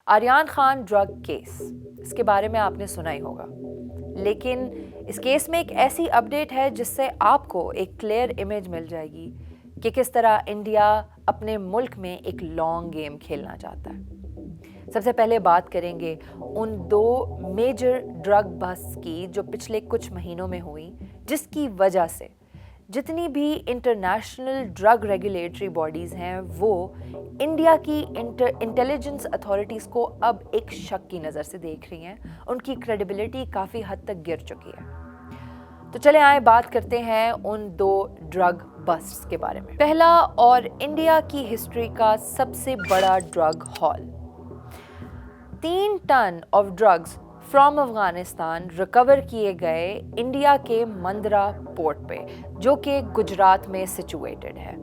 Aryan Khan drug case, اس کے بارے میں آپ نے سنا ہی ہوگا، لیکن اس کیس میں ایک ایسی اپڈیٹ ہے جس سے آپ کو ایک کلیئر امیج مل جائے گی کہ کس طرح انڈیا اپنے ملک میں ایک لانگ گیم کھیلنا چاہتا ہے۔ سب سے پہلے بات کریں گے ان 2 میجر ڈرگ بسٹ کی جو پچھلے کچھ مہینوں میں ہوئی، جس کی وجہ سے جتنی بھی انٹرنیشنل ڈرگ ریگولیٹری باڈیز ہیں وہ انڈیا کی انٹیلیجنس اتھارٹیز کو اب ایک شک کی نظر سے دیکھ رہی ہیں، ان کی کریڈیبلٹی کافی حد تک گر چکی ہے۔ تو چلے آئیں بات کرتے ہیں ان 2 ڈرگ بسٹس کے بارے میں۔ پہلا اور انڈیا کی ہسٹری کا سب سے بڑا drug haul, 3 ton of drugs from Afghanistan recover کیے گئے انڈیا کے مندرا پورٹ پہ، جو کہ گجرات میں سچویٹڈ ہے۔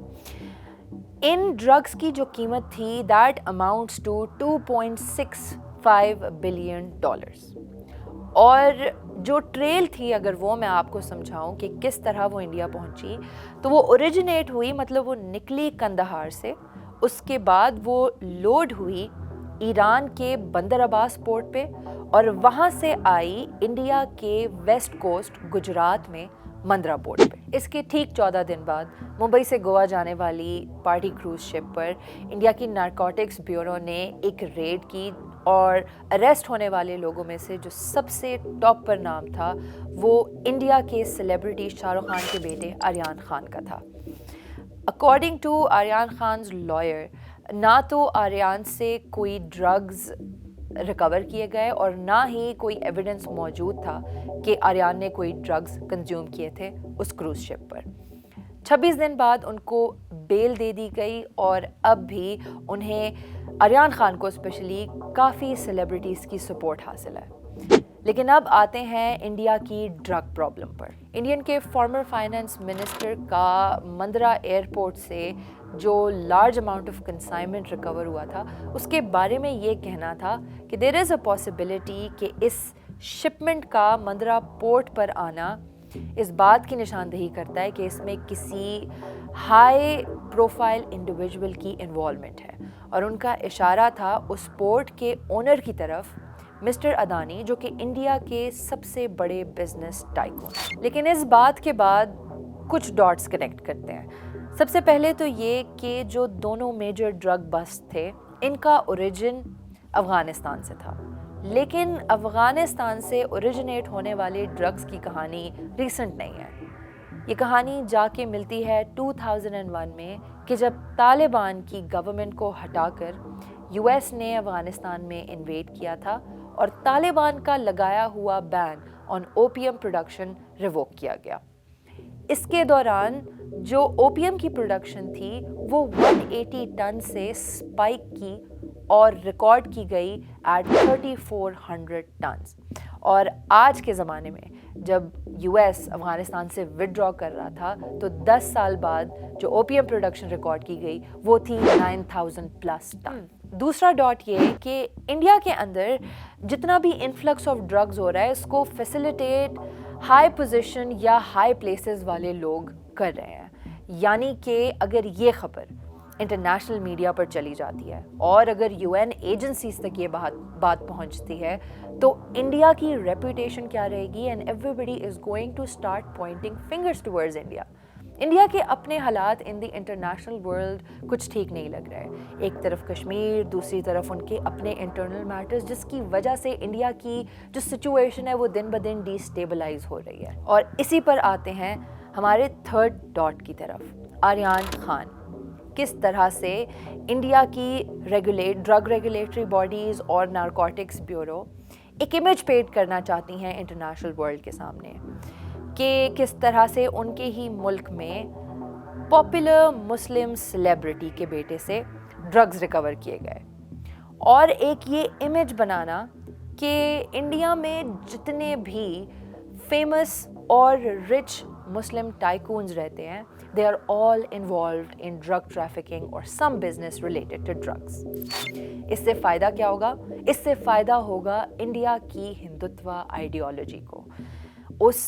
ان ڈرگز کی جو قیمت تھی دیٹ اماؤنٹس ٹو $2.65 بلین، اور جو ٹریل تھی اگر وہ میں آپ کو سمجھاؤں کہ کس طرح وہ انڈیا پہنچی، تو وہ اوریجنیٹ ہوئی، مطلب وہ نکلی قندھار سے، اس کے بعد وہ لوڈ ہوئی ایران کے بندر عباس پورٹ پہ، اور وہاں سے آئی انڈیا کے ویسٹ کوسٹ گجرات میں مندرا پورٹ پہ۔ اس کے ٹھیک 14 دن بعد ممبئی سے گوا جانے والی پارٹی کروز شپ پر انڈیا کی نارکوٹکس بیورو نے ایک ریڈ کی، اور اریسٹ ہونے والے لوگوں میں سے جو سب سے ٹاپ پر نام تھا وہ انڈیا کے سیلیبریٹی شاہ رخ خان کے بیٹے آریان خان کا تھا۔ According to Aryan Khan's lawyer, نہ تو آریان سے کوئی ڈرگز ریکور کیے گئے اور نہ ہی کوئی ایویڈنس موجود تھا کہ آریان نے کوئی ڈرگز کنزیوم کیے تھے اس کروز شپ پر۔ 26 دن بعد ان کو بیل دے دی گئی، اور اب بھی انہیں آریان خان کو اسپیشلی کافی سیلیبریٹیز کی سپورٹ حاصل ہے۔ لیکن اب آتے ہیں انڈیا کی ڈرگ پرابلم پر۔ انڈین کے فارمر فائنانس منسٹر کا مندرا ایئرپورٹ سے جو large amount of consignment recover ہوا تھا، اس کے بارے میں یہ کہنا تھا کہ دیر از اے پاسبلٹی کہ اس شپمنٹ کا مندرا پورٹ پر آنا اس بات کی نشاندہی کرتا ہے کہ اس میں کسی ہائی پروفائل انڈیویجول کی انوالومنٹ ہے، اور ان کا اشارہ تھا اس پورٹ کے اونر کی طرف، مسٹر اڈانی، جو کہ انڈیا کے سب سے بڑے بزنس ٹائکون۔ لیکن اس بات کے بعد کچھ ڈاٹس کنیکٹ کرتے ہیں۔ سب سے پہلے تو یہ کہ جو دونوں میجر ڈرگ بسٹ تھے ان کا اوریجن افغانستان سے تھا، لیکن افغانستان سے اوریجنیٹ ہونے والے ڈرگز کی کہانی ریسنٹ نہیں ہے۔ یہ کہانی جا کے ملتی ہے 2001 میں، کہ جب طالبان کی گورنمنٹ کو ہٹا کر یو ایس نے افغانستان میں انویڈ کیا تھا، اور طالبان کا لگایا ہوا بین آن اوپیم پروڈکشن ریووک کیا گیا۔ اس کے دوران جو اوپیم کی پروڈکشن تھی وہ 180 ٹن سے اسپائک کی اور ریکارڈ کی گئی ایٹ 3400 ٹنز، اور آج کے زمانے میں جب یو ایس افغانستان سے وڈرا کر رہا تھا تو 10 سال بعد جو اوپیم پروڈکشن ریکارڈ کی گئی وہ تھی 9000 پلس ٹن۔ دوسرا ڈاٹ یہ کہ انڈیا کے اندر جتنا بھی انفلکس آف ڈرگز ہو رہا ہے، اس کو فیسیلیٹیٹ ہائی پوزیشن یا ہائی پلیسز والے لوگ کر رہے ہیں۔ یعنی کہ اگر یہ خبر انٹرنیشنل میڈیا پر چلی جاتی ہے اور اگر یو این ایجنسیز تک یہ بات پہنچتی ہے تو انڈیا کی ریپوٹیشن کیا رہے گی، and everybody is going to start pointing fingers towards India. India کے اپنے حالات ان دی انٹرنیشنل ورلڈ کچھ ٹھیک نہیں لگ رہے، ایک طرف کشمیر، دوسری طرف ان کے اپنے انٹرنل میٹرز، جس کی وجہ سے انڈیا کی جو سچویشن ہے وہ دن بدن ڈی اسٹیبلائز ہو رہی ہے۔ اور اسی پر آتے ہیں ہمارے تھرڈ ڈاٹ کی طرف، آریان خان کس طرح سے انڈیا کی ڈرگ ریگولیٹری باڈیز اور نارکوٹکس بیورو ایک امیج پیٹ کرنا چاہتی ہیں انٹرنیشنل ورلڈ کے سامنے، کہ کس طرح سے ان کے ہی ملک میں پاپولر مسلم سیلیبریٹی کے بیٹے سے ڈرگز ریکور کیے گئے، اور ایک یہ امیج بنانا کہ انڈیا میں جتنے بھی فیمس اور رچ مسلم ٹائکونز رہتے ہیں they are all involved in drug trafficking or some business related to drugs۔ اس سے فائدہ کیا ہوگا؟ اس سے فائدہ ہوگا انڈیا کی ہندوتوا آئیڈیالوجی کو، اس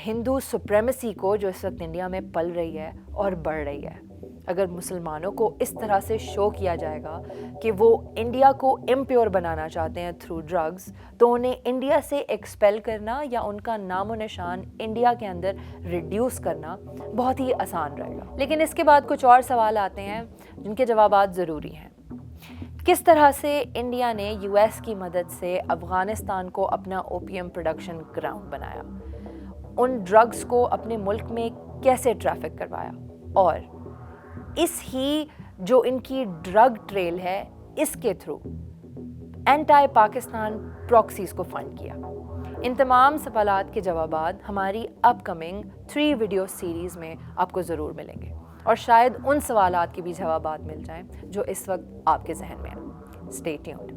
ہندو سپریمیسی کو جو اس وقت انڈیا میں پل رہی ہے اور بڑھ رہی ہے۔ اگر مسلمانوں کو اس طرح سے شو کیا جائے گا کہ وہ انڈیا کو امپیور بنانا چاہتے ہیں تھرو ڈرگز، تو انہیں انڈیا سے ایکسپیل کرنا یا ان کا نام و نشان انڈیا کے اندر ریڈیوس کرنا بہت ہی آسان رہے گا۔ لیکن اس کے بعد کچھ اور سوال آتے ہیں جن کے جوابات ضروری ہیں۔ کس طرح سے انڈیا نے یو ایس کی مدد سے افغانستان کو اپنا اوپیم پروڈکشن گراؤنڈ بنایا، ان ڈرگز کو اپنے ملک میں کیسے ٹریفک کروایا، اور اس ہی جو ان کی ڈرگ ٹریل ہے اس کے تھرو اینٹائی پاکستان پراکسیز کو فنڈ کیا۔ ان تمام سوالات کے جوابات ہماری اپ کمنگ 3 ویڈیو سیریز میں آپ کو ضرور ملیں گے، اور شاید ان سوالات کے بھی جوابات مل جائیں جو اس وقت آپ کے ذہن میں ہیں۔ Stay tuned.